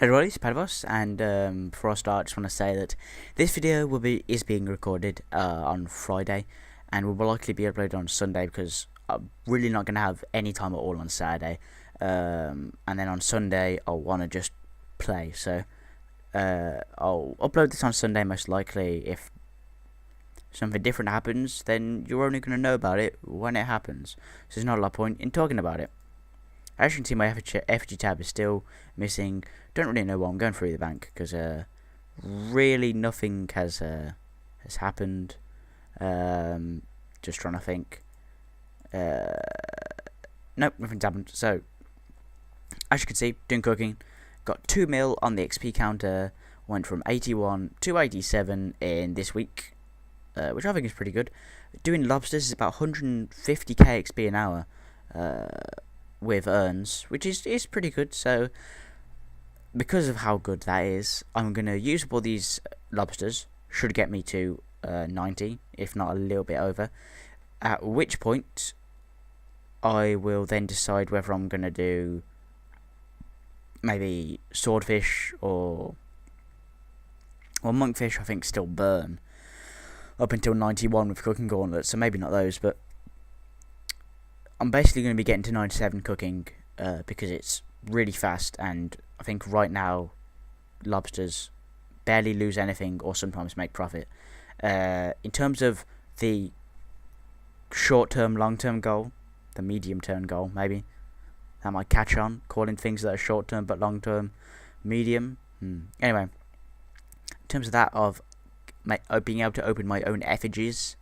Hello everybody, it's Padboss, and before I start, I just want to say that this video is being recorded on Friday, and will likely be uploaded on Sunday because I'm really not going to have any time at all on Saturday, and then on Sunday I'll want to just play. So I'll upload this on Sunday most likely. If something different happens, then you're only going to know about it when it happens. So there's not a lot of point in talking about it. As you can see, my effigy tab is still missing. Don't really know what I'm going through the bank because really nothing has happened. Just trying to think. Nope, nothing's happened. So as you can see, doing cooking, got 2 mil on the XP counter. Went from 81 to 87 in this week, which I think is pretty good. Doing lobsters is about 150k XP an hour. With urns, which is pretty good. So because of how good that is, I'm going to use up all these lobsters. Should get me to 90, if not a little bit over, at which point I will then decide whether I'm going to do maybe swordfish or monkfish. I think still burn up until 91 with cooking gauntlets, so maybe not those, but I'm basically going to be getting to 97 cooking because it's really fast, and I think right now lobsters barely lose anything or sometimes make profit. In terms of the short-term, long-term goal, the medium-term goal, maybe that might catch on, calling things that are short-term but long-term medium. Anyway, in terms of that, of being able to open my own effigies,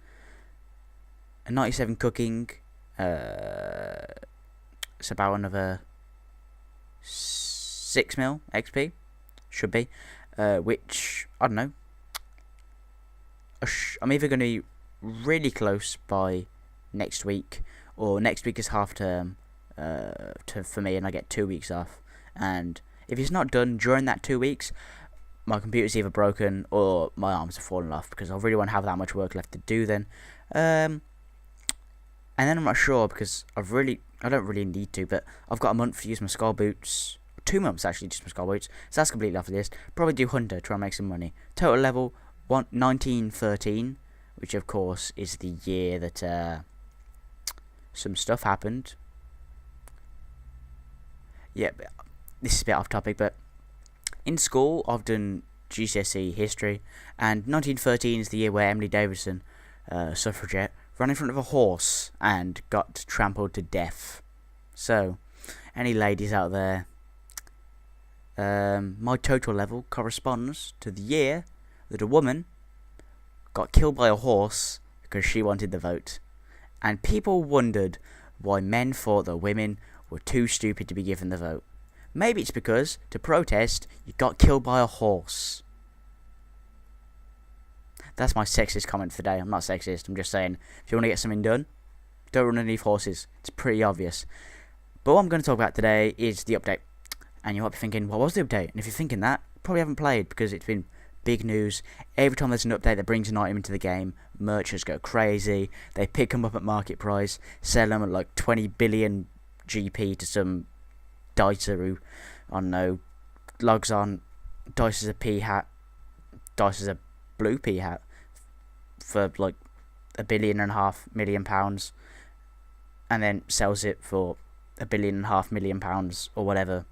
a 97 cooking. It's about another 6 mil XP, should be, which, I don't know, I'm either going to be really close by next week, or next week is half term for me and I get 2 weeks off, and if it's not done during that 2 weeks, my computer's either broken or my arms have fallen off, because I really won't have that much work left to do then. And then I'm not sure because I don't really need to, but I've got a month to use my skull boots. 2 months actually, just my skull boots. So that's completely off the list. Probably do Hunter, try and make some money. Total level 1913, which of course is the year that some stuff happened. Yeah, this is a bit off topic, but in school I've done GCSE history, and 1913 is the year where Emily Davidson, suffragette, ran in front of a horse and got trampled to death. So, any ladies out there, my total level corresponds to the year that a woman got killed by a horse because she wanted the vote. And people wondered why men thought that women were too stupid to be given the vote. Maybe it's because, to protest, you got killed by a horse. That's my sexist comment for the day. I'm not sexist. I'm just saying, if you want to get something done, don't run underneath horses. It's pretty obvious. But what I'm going to talk about today is the update. And you might be thinking, what was the update? And if you're thinking that, you probably haven't played, because it's been big news. Every time there's an update that brings an item into the game, merchants go crazy. They pick them up at market price, sell them at like 20 billion GP to some dicer who, I don't know, logs on, dices a pea hat, dices a blue pea hat for like £1.5 billion, and then sells it for £1.5 billion or whatever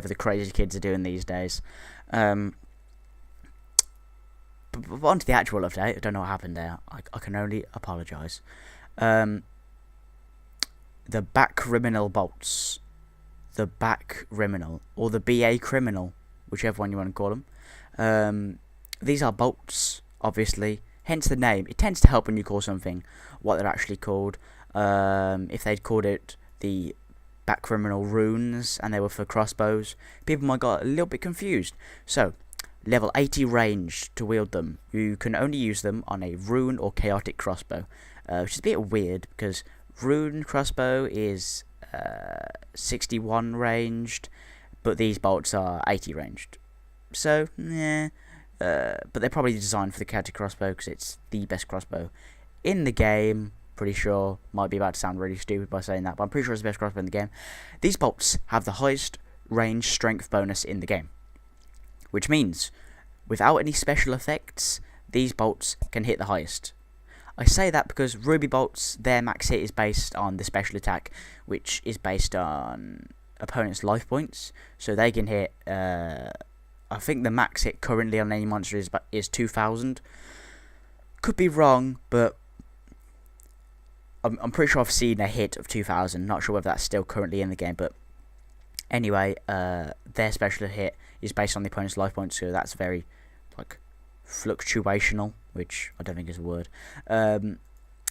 the crazy kids are doing these days. But on to the actual update. I don't know what happened there. I can only apologise. The Bakriminel bolts, the Bakriminel, or the BA criminal, whichever one you want to call them. These are bolts, obviously, hence the name. It tends to help when you call something what they're actually called. If they'd called it the Bakriminel runes and they were for crossbows, people might got a little bit confused. So, level 80 range to wield them. You can only use them on a rune or chaotic crossbow, which is a bit weird because rune crossbow is 61 ranged, but these bolts are 80 ranged. So, yeah. But they're probably designed for the chaotic crossbow because it's the best crossbow in the game. Pretty sure. Might be about to sound really stupid by saying that, but I'm pretty sure it's the best crossbow in the game. These bolts have the highest range strength bonus in the game. which means without any special effects, these bolts can hit the highest. I say that because ruby bolts, their max hit is based on the special attack, which is based on opponent's life points, so they can hit, I think the max hit currently on any monster is 2,000. Could be wrong, but I'm pretty sure I've seen a hit of 2,000. Not sure whether that's still currently in the game, but anyway, their special hit is based on the opponent's life points, so that's very like fluctuational, which I don't think is a word. And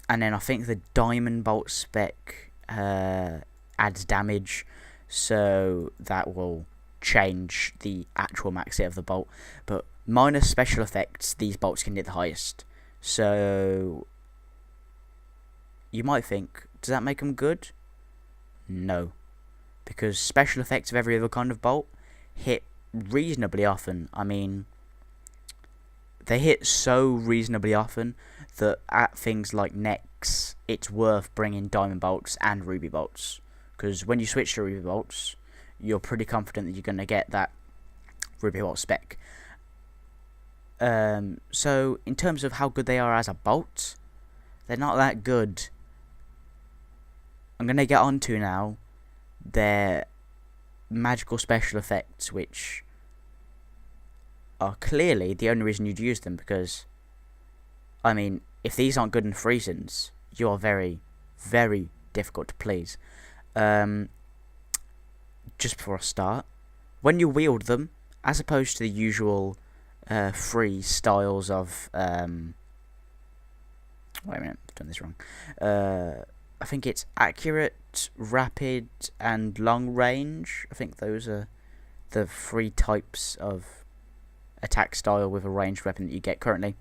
then I think the diamond bolt spec adds damage, so that will change the actual max hit of the bolt. But minus special effects, these bolts can hit the highest. So you might think, does that make them good? No, because special effects of every other kind of bolt hit reasonably often. I mean, they hit so reasonably often that at things like necks, it's worth bringing diamond bolts and ruby bolts, because when you switch to ruby bolts, you're pretty confident that you're going to get that ruby bolt spec. So in terms of how good they are as a bolt, they're not that good. I'm going to get on to now their magical special effects, which are clearly the only reason you'd use them, because, I mean, if these aren't good in Freezens, you are very, very difficult to please. Just before I start, when you wield them, as opposed to the usual free styles of wait a minute, I've done this wrong. I think it's accurate, rapid, and long range. I think those are the 3 types of attack style with a ranged weapon that you get currently.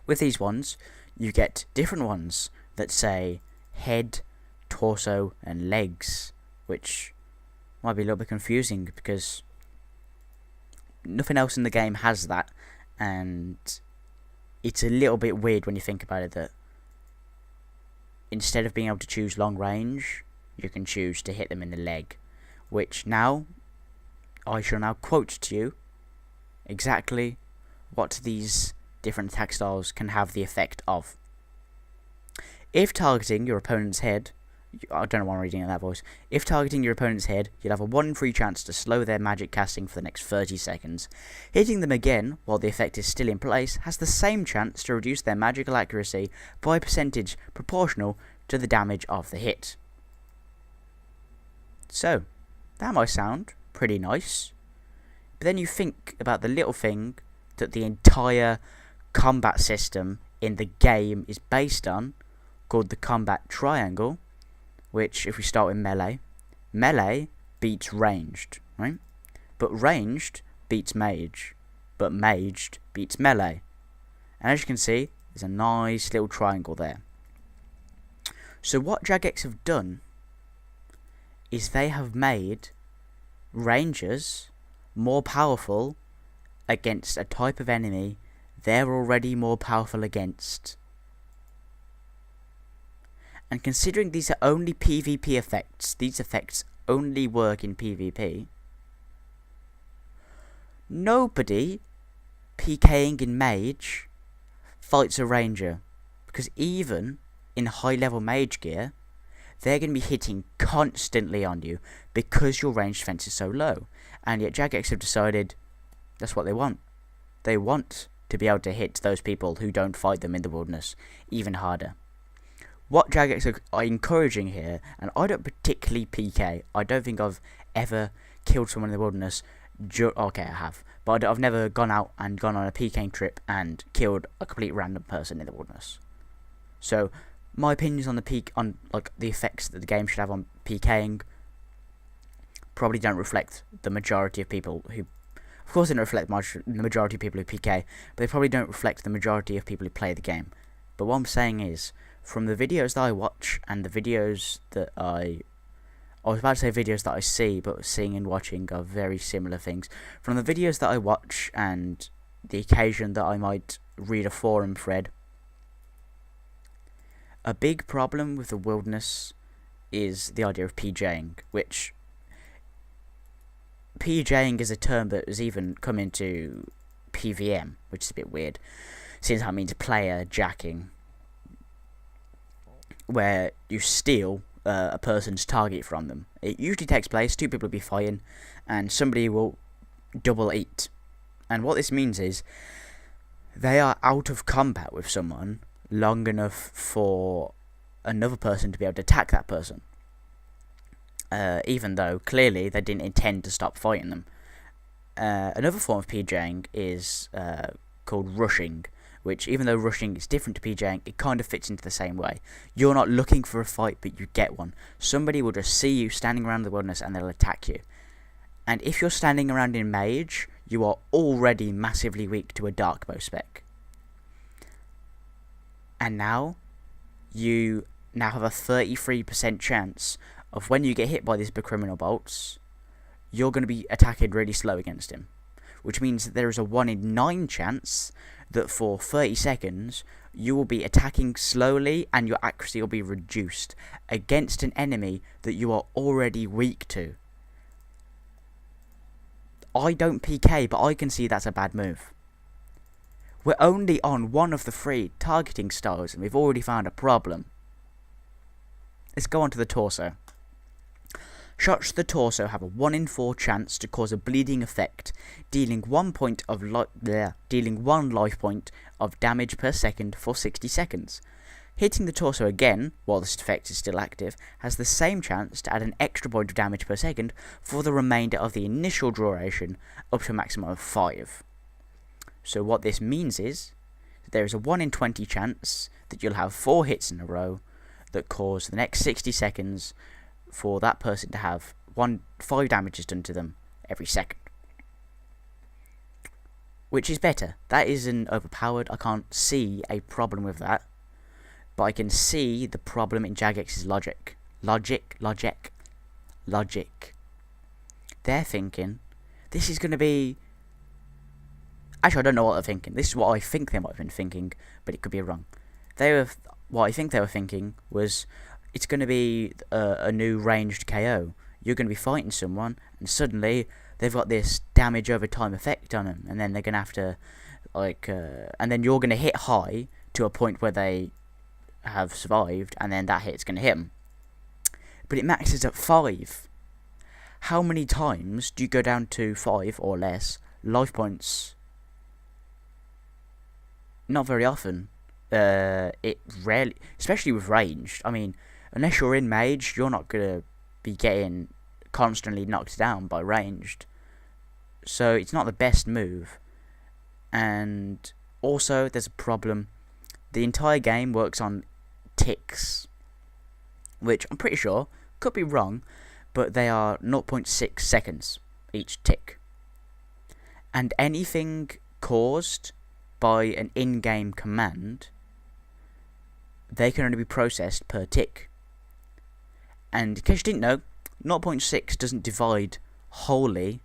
With these ones, you get different ones that say head, torso, and legs, which might be a little bit confusing because nothing else in the game has that, and it's a little bit weird when you think about it, that instead of being able to choose long range, you can choose to hit them in the leg, which now I shall now quote to you exactly what these different attack styles can have the effect of. If targeting your opponent's head, I don't know why I'm reading it in that voice. If targeting your opponent's head, you'll have a 1 in 3 chance to slow their magic casting for the next 30 seconds. Hitting them again, while the effect is still in place, has the same chance to reduce their magical accuracy by a percentage proportional to the damage of the hit. So, that might sound pretty nice. But then you think about the little thing that the entire combat system in the game is based on, called the combat triangle, which, if we start with melee beats ranged, right? But ranged beats mage, but maged beats melee. And as you can see, there's a nice little triangle there. So what Jagex have done is they have made rangers more powerful against a type of enemy they're already more powerful against. And considering these are only PvP effects, these effects only work in PvP, nobody PKing in mage fights a ranger, because even in high level mage gear, they're going to be hitting constantly on you because your range defense is so low. And yet Jagex have decided that's what they want. They want to be able to hit those people who don't fight them in the wilderness even harder. What Jagex are encouraging here, and I don't particularly PK. I don't think I've ever killed someone in the wilderness. Okay, I have, but I've never gone out and gone on a PKing trip and killed a complete random person in the wilderness. So my opinions on the effects that the game should have on PKing probably don't reflect the majority of people who. Of course, they don't reflect the majority of people who PK, but they probably don't reflect the majority of people who play the game. But what I'm saying is, from the videos that I watch and the videos that I was about to say videos that I see, but seeing and watching are very similar things. From the videos that I watch and the occasion that I might read a forum thread, a big problem with the wilderness is the idea of PJing, which PJing is a term that has even come into PVM, which is a bit weird, since that means player jacking, where you steal a person's target from them. It usually takes place, two people will be fighting, and somebody will double eat. And what this means is they are out of combat with someone long enough for another person to be able to attack that person, even though clearly they didn't intend to stop fighting them. Another form of PJing is called rushing, which, even though rushing is different to PJing, it kind of fits into the same way. You're not looking for a fight, but you get one. Somebody will just see you standing around the wilderness and they'll attack you. And if you're standing around in mage, you are already massively weak to a dark bow spec. And now, you now have a 33% chance of, when you get hit by these Bakriminel bolts, you're going to be attacking really slow against him. Which means that there is a 1 in 9 chance that for 30 seconds, you will be attacking slowly and your accuracy will be reduced against an enemy that you are already weak to. I don't PK, but I can see that's a bad move. We're only on one of the 3 targeting styles and we've already found a problem. Let's go on to the torso. Shots to the torso have a 1 in 4 chance to cause a bleeding effect, dealing 1 life point of damage per second for 60 seconds. Hitting the torso again, while this effect is still active, has the same chance to add an extra point of damage per second for the remainder of the initial duration, up to a maximum of 5. So what this means is, that there is a 1 in 20 chance that you'll have 4 hits in a row that cause the next 60 seconds for that person to have 5 damages done to them every second. Which is better. That isn't overpowered. I can't see a problem with that. But I can see the problem in Jagex's logic. Logic. They're thinking, this is going to be... Actually, I don't know what they're thinking. This is what I think they might have been thinking, but it could be wrong. What I think they were thinking was, it's going to be a new ranged KO. You're going to be fighting someone, and suddenly they've got this damage over time effect on them, and then they're going to have to, and then you're going to hit high to a point where they have survived, and then that hit's going to hit them. But it maxes at 5. How many times do you go down to 5 or less life points? Not very often. It rarely, especially with ranged. I mean, unless you're in mage, you're not going to be getting constantly knocked down by ranged. So it's not the best move. And also, there's a problem. The entire game works on ticks, which I'm pretty sure, could be wrong, but they are 0.6 seconds each tick. And anything caused by an in-game command, they can only be processed per tick. And in case you didn't know, 0.6 doesn't divide wholly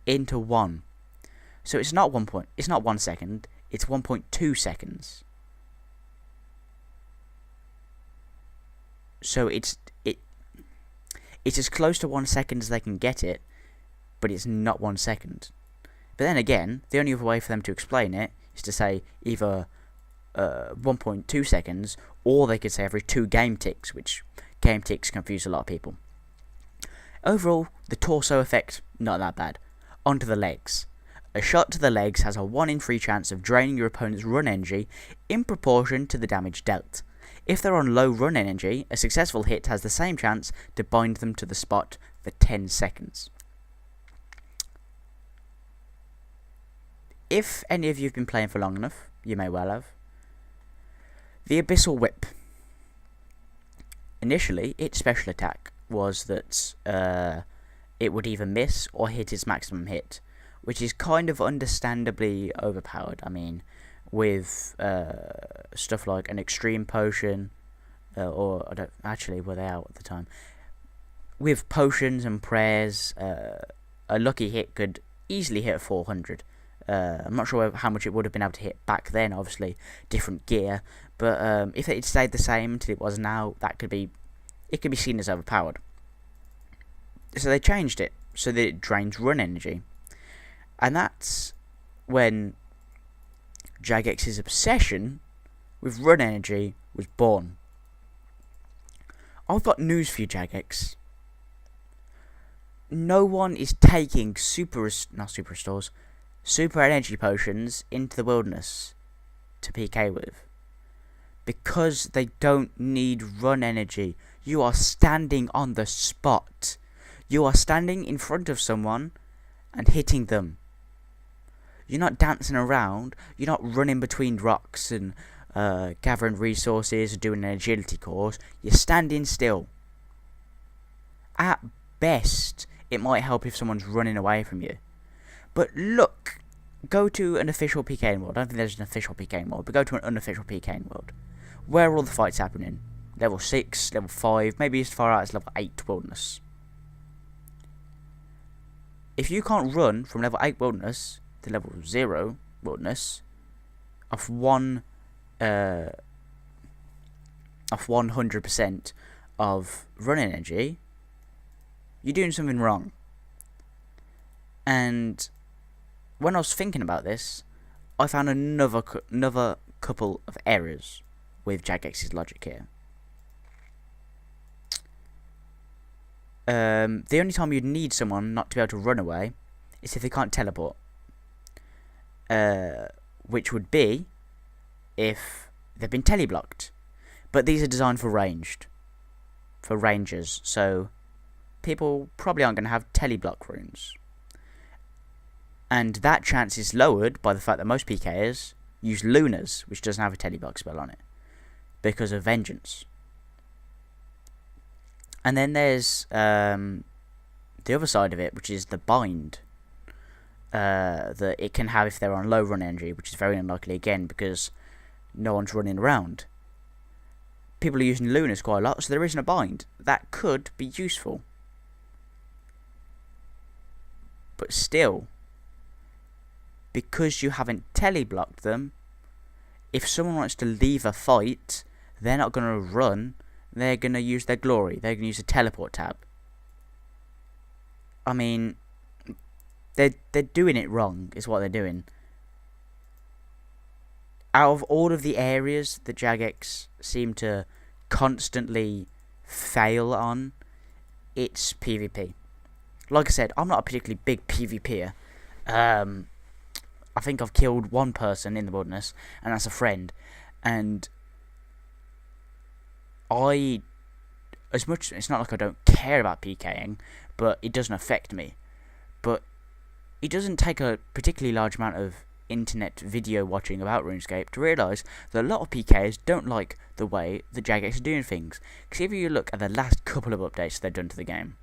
into 1. So it's not 1 second, it's 1.2 seconds. So it's as close to 1 second as they can get it, but it's not 1 second. But then again, the only other way for them to explain it is to say either 1.2 seconds, or they could say every 2 game ticks, which game ticks confuse a lot of people. Overall, the torso effect, not that bad. Onto the legs. A shot to the legs has a 1 in 3 chance of draining your opponent's run energy in proportion to the damage dealt. If they're on low run energy, a successful hit has the same chance to bind them to the spot for 10 seconds. If any of you have been playing for long enough, you may well have. The Abyssal Whip. Initially, its special attack was that it would either miss or hit its maximum hit, which is kind of understandably overpowered. I mean, with stuff like an extreme potion, or I don't actually, were they out at the time? With potions and prayers, a lucky hit could easily hit 400. I'm not sure how much it would have been able to hit back then, obviously different gear, but if it stayed the same until it was now, it could be seen as overpowered. So they changed it so that it drains run energy. And that's when Jagex's obsession with run energy was born. I've got news for you, Jagex. No one is taking super energy potions into the wilderness to PK with. Because they don't need run energy. You are standing on the spot. You are standing in front of someone and hitting them. You're not dancing around. You're not running between rocks and gathering resources or doing an agility course. You're standing still. At best, it might help if someone's running away from you. But look, go to an official PKing world. I don't think there's an official PKing world, but go to an unofficial PKing world. Where are all the fights happening? Level 6, level 5, maybe as far out as level 8 wilderness. If you can't run from level 8 wilderness to level 0 wilderness off 100% of run energy, you're doing something wrong. And when I was thinking about this, I found another couple of errors with Jagex's logic here. The only time you'd need someone not to be able to run away is if they can't teleport. Which would be if they've been teleblocked. But these are designed for rangers, so people probably aren't going to have teleblock runes. And that chance is lowered by the fact that most PKers use Lunas, which doesn't have a teleblock spell on it, because of Vengeance. And then there's the other side of it, which is the Bind. That it can have if they're on low run energy, which is very unlikely again because no one's running around. People are using Lunas quite a lot, so there isn't a bind. That could be useful. But still, because you haven't teleblocked them, if someone wants to leave a fight, they're not going to run, they're going to use their glory, they're going to use a teleport tab. I mean, they're doing it wrong, is what they're doing. Out of all of the areas that Jagex seem to constantly fail on, it's PvP. Like I said, I'm not a particularly big PvPer. I think I've killed one person in the wilderness, and that's a friend. And as much, it's not like I don't care about PKing, but it doesn't affect me. But it doesn't take a particularly large amount of internet video watching about RuneScape to realise that a lot of PKers don't like the way the Jagex are doing things. Because if you look at the last couple of updates they've done to the game,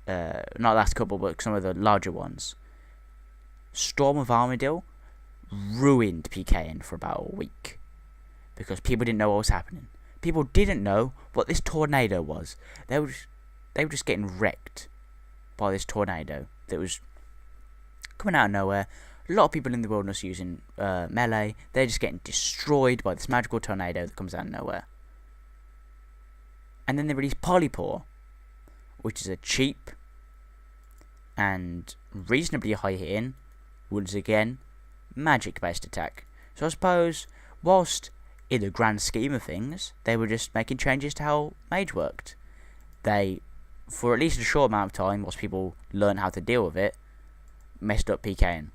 not last couple, but some of the larger ones, Storm of Armadillo ruined PKing for about a week because people didn't know what was happening. People didn't know what this tornado was. They were just getting wrecked by this tornado that was coming out of nowhere. A lot of people in the wilderness using melee, they're just getting destroyed by this magical tornado that comes out of nowhere. And then they released Polypore, which is a cheap and reasonably high hitting, once again, magic based attack. So I suppose, whilst in the grand scheme of things, they were just making changes to how mage worked. They, for at least a short amount of time, whilst people learn how to deal with it, messed up PKing.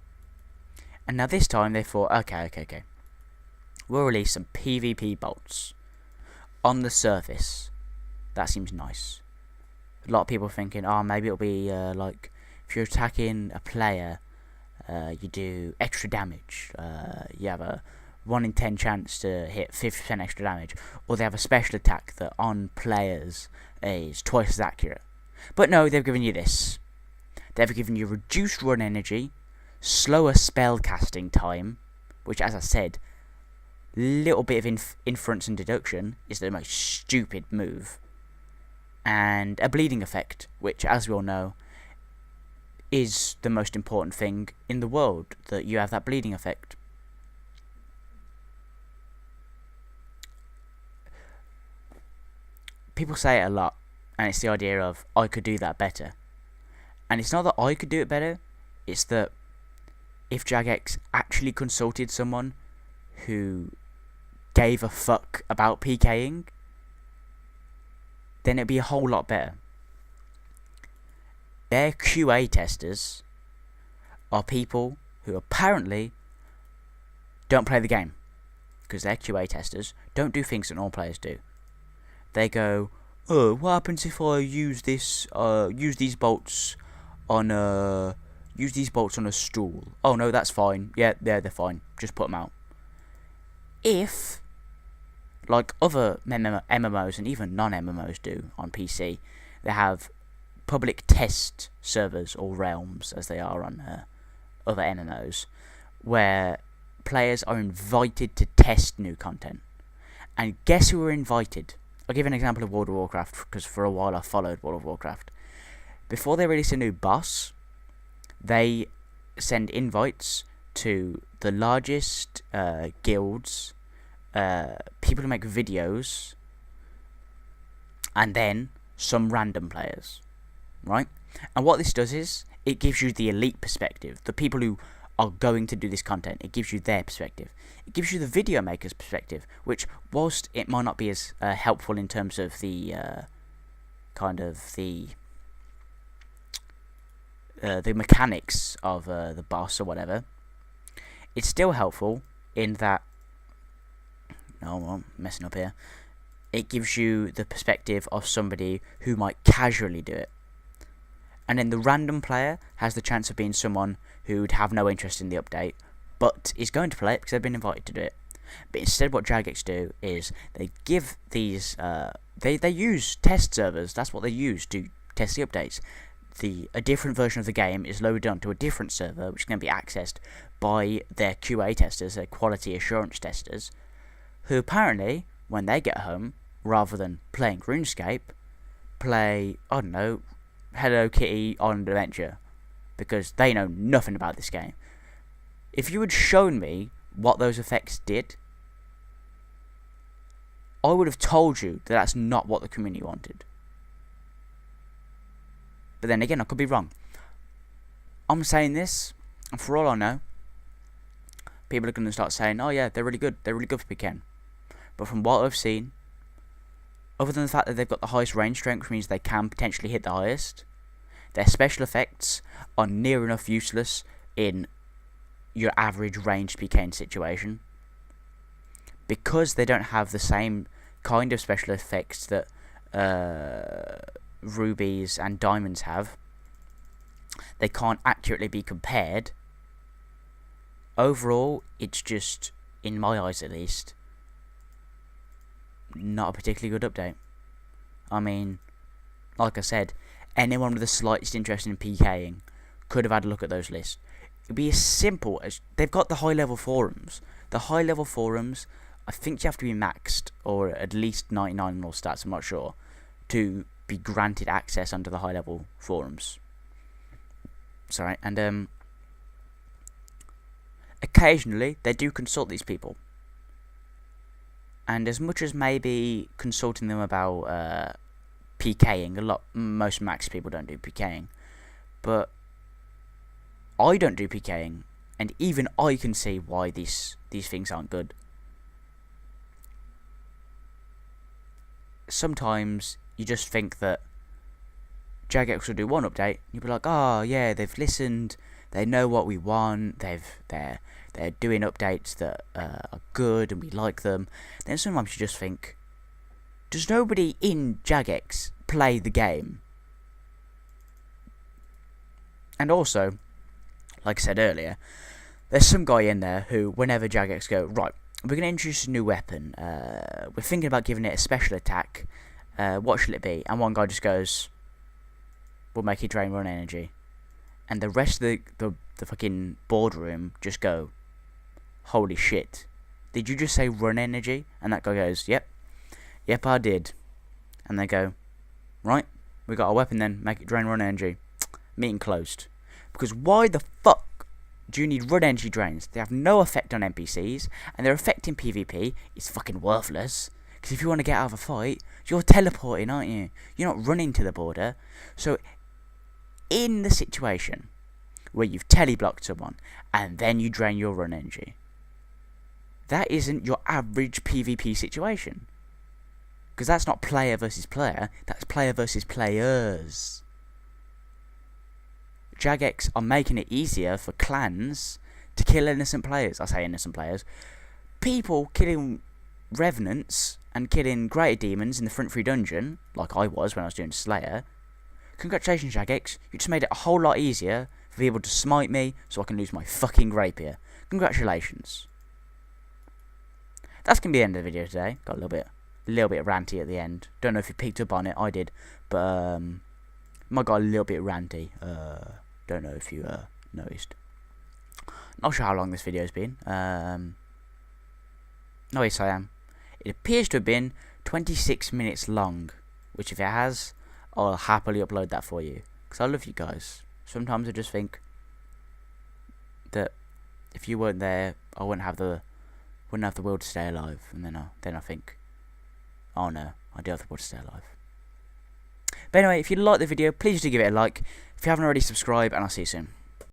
And now this time they thought, okay. We'll release some PvP bolts. On the surface, that seems nice. A lot of people thinking, maybe it'll be like, if you're attacking a player, you do extra damage. You have a 1 in 10 chance to hit 50% extra damage. Or they have a special attack that on players is twice as accurate. But no, they've given you this. They've given you reduced run energy, slower spell casting time, which, as I said, little bit of inference and deduction is the most stupid move, and a bleeding effect, which, as we all know, is the most important thing in the world, that you have that bleeding effect. People say it a lot, And it's the idea of, I could do that better. And it's not that I could do it better, it's that if Jagex actually consulted someone who gave a fuck about PKing, then it'd be a whole lot better. Their QA testers are people who apparently don't play the game, because their QA testers don't do things that normal players do. They go, oh, what happens if I use these bolts on a stool? Oh no, that's fine. Yeah, they're fine. Just put them out. If, like other MMOs and even non-MMOs do on PC, they have public test servers, or realms as they are on other MMOs, where players are invited to test new content. And guess who were invited? I'll give an example of World of Warcraft, because for a while I followed World of Warcraft. Before they release a new boss, they send invites to the largest guilds, people who make videos, and then some random players, right? And what this does is, it gives you the elite perspective, the people who are going to do this content. It gives you their perspective. It gives you the video maker's perspective, which, whilst it might not be as helpful in terms of the the mechanics of the boss or whatever, it's still helpful in that, no, I'm messing up here, it gives you the perspective of somebody who might casually do it. And then the random player has the chance of being someone who'd have no interest in the update, but is going to play it because they've been invited to do it. But instead what Jagex do is they give these, they use test servers. That's what they use to test the updates. A different version of the game is loaded onto a different server, which is going to be accessed by their QA testers, their quality assurance testers, who apparently, when they get home, rather than playing RuneScape, play, I don't know, Hello Kitty on an Adventure, because they know nothing about this game. If you had shown me what those effects did, I would have told you that that's not what the community wanted. But then again, I could be wrong. I'm saying this, and for all I know, people are going to start saying, oh yeah, they're really good for PKing. But from what I've seen, other than the fact that they've got the highest range strength, which means they can potentially hit the highest, their special effects are near enough useless in your average ranged PKing situation. Because they don't have the same kind of special effects that rubies and diamonds have, they can't accurately be compared. Overall, it's just, in my eyes at least, not a particularly good update. I mean, like I said, anyone with the slightest interest in PKing could have had a look at those lists. It'd be as simple as, they've got the high level forums. The high level forums, I think you have to be maxed, or at least 99 in all stats, I'm not sure, to be granted access under the high level forums. Sorry, and occasionally they do consult these people. And as much as maybe consulting them about PKing, most max people don't do PKing, but I don't do PKing, and even I can see why these things aren't good. Sometimes you just think that Jagex will do one update, you'll be like, oh yeah, they've listened, they know what we want, they're doing updates that are good and we like them. Then sometimes you just think, does nobody in Jagex play the game? And also, like I said earlier, there's some guy in there who, whenever Jagex go, right, we're going to introduce a new weapon, we're thinking about giving it a special attack, what should it be? And one guy just goes, we'll make it drain run energy. And the rest of the fucking boardroom just go, holy shit, did you just say run energy? And that guy goes, yep, I did. And they go, right, we got a weapon then, make it drain run energy. Meeting closed. Because why the fuck do you need run energy drains? They have no effect on NPCs, and their effect in PvP is fucking worthless. Because if you want to get out of a fight, you're teleporting, aren't you? You're not running to the border. So, in the situation where you've teleblocked someone and then you drain your run energy, that isn't your average PvP situation. Because that's not player versus player, that's player versus players. Jagex are making it easier for clans to kill innocent players. I say innocent players. People killing revenants and killing greater demons in the front 3 dungeon, like I was when I was doing Slayer. Congratulations, Jagex. You just made it a whole lot easier for people to smite me so I can lose my fucking rapier. Congratulations. That's going to be the end of the video today. Got a little bit ranty at the end. Don't know if you picked up on it. I did. But, might got a little bit ranty. Don't know if you, noticed. Not sure how long this video's been. No, yes, I am. It appears to have been 26 minutes long. Which, if it has, I'll happily upload that for you. Because I love you guys. Sometimes I just think that if you weren't there, I wouldn't have the will to stay alive. And then I think, oh no, I do have the will to stay alive. But anyway, if you like the video, please do give it a like. If you haven't already, subscribe, and I'll see you soon.